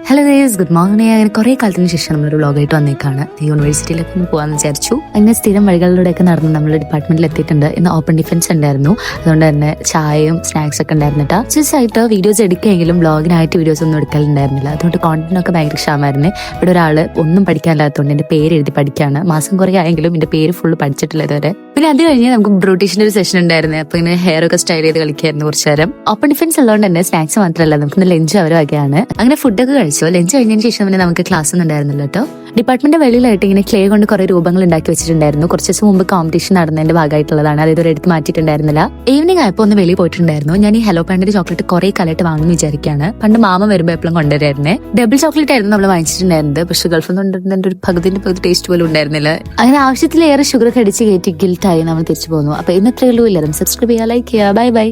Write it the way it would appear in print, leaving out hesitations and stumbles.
Hello guys, good morning. അങ്ങനെ കുറേ കാലത്തിന് ശേഷം നമ്മളൊരു വ്ളോഗായിട്ട് വന്നേക്കാണ്. യൂണിവേഴ്സിറ്റിയിലൊക്കെ ഒന്ന് പോകാമെന്ന് വിചാരിച്ചു. അങ്ങനെ സ്ഥിരം വഴികളിലൂടെയൊക്കെ നടന്ന് നമ്മൾ ഡിപ്പാർട്ട്മെന്റിൽ എത്തിയിട്ടുണ്ട്. ഇന്ന് ഓപ്പൺ ഡിഫൻസ് ഉണ്ടായിരുന്നു, അതുകൊണ്ട് തന്നെ ചായയും സ്നാക്സ് ഒക്കെ ഉണ്ടായിരുന്നിട്ടാ. ആയിട്ട് വീഡിയോസ് എടുക്കുകയെങ്കിലും വ്ളോഗിനായിട്ട് വീഡിയോസ് ഒന്നും എടുക്കലുണ്ടായിരുന്നില്ല. അതുകൊണ്ട് കോണ്ടന്റ് ഒക്കെ ഭയങ്കര ക്ഷാമായിരുന്നു. ഇവിടെ ഒരാൾ ഒന്നും പഠിക്കാനില്ലാത്തതുകൊണ്ട് എൻ്റെ പേര് എഴുതി പഠിക്കുകയാണ്. മാസം കുറേ ആയെങ്കിലും എൻ്റെ പേര് ഫുള്ള് പഠിച്ചിട്ടില്ല ഇതുവരെ. പിന്നെ അത് കഴിഞ്ഞ് നമുക്ക് ബ്യൂട്ടീഷ്യൻ്റെ ഒരു സെഷൻ ഉണ്ടായിരുന്നു. അപ്പൊ ഇങ്ങനെ ഹെയർ ഒക്കെ സ്റ്റൈൽ ചെയ്ത് കളിക്കായിരുന്നു കുറച്ച് നേരം. ഓപ്പൺ ഡിഫൻസ് ഉള്ളതുകൊണ്ട് തന്നെ സ്നാക്സ് മാത്രമല്ല, നമുക്ക് ലഞ്ച് അവരൊക്കെയാണ്. അങ്ങനെ ഫുഡൊക്കെ കഴിച്ചു. ലഞ്ച് കഴിഞ്ഞതിന് ശേഷം പിന്നെ നമുക്ക് ക്ലാസ് ഒന്നും ഉണ്ടായിരുന്നില്ല കേട്ടോ. ഡിപ്പാർട്ട്മെന്റ് വെളിയിലായിട്ട് ഇങ്ങനെ ക്ലേ കൊണ്ട് കുറെ രൂപങ്ങൾ ഉണ്ടാക്കി വെച്ചിട്ടുണ്ടായിരുന്നു. കുറച്ച് ദിവസം മുമ്പ് കോമ്പറ്റീഷൻ നടന്നതിന്റെ ഭാഗമായിട്ടുള്ളതാണ്. അത് ഇതുവരെ എടുത്ത് മാറ്റിയിട്ടുണ്ടായിരുന്നില്ല. ഈവനിങ് ആയപ്പോൾ ഒന്ന് വെളിയിൽ പോയിട്ടുണ്ടായിരുന്നു. ഞാൻ ഈ ഹലോ പാൻഡിന്റെ ചോക്ലേറ്റ് കുറെ കാലമായിട്ട് വാങ്ങുന്നു വിചാരിക്കുകയാണ്. പണ്ട് മാമ വരുമ്പോൾ എപ്പോഴും കൊണ്ടുവരായിരുന്നേ. ഡബിൾ ചോക്ലേറ്റ് ആയിരുന്നു നമ്മൾ വാങ്ങിച്ചിട്ടുണ്ടായിരുന്നത്. പക്ഷെ ഗൾഫിൽ നിന്ന് കൊണ്ടുവരുന്നതിന്റെ ഒരു പകുതി ടേസ്റ്റ് പോലും ഉണ്ടായിരുന്നില്ല. അങ്ങനെ ആവശ്യത്തിലേറെ ഷുഗർ ഒക്കെ അടിച്ച് കയറ്റി ഗിൽറ്റായി നമ്മൾ തിരിച്ചു പോകുന്നു. അപ്പൊ ഇന്നത്രയുള്ളൂ. എല്ലാവരും സബ്സ്ക്രൈബ് ചെയ്യുക, ലൈക്ക് ചെയ്യുക. Bye bye.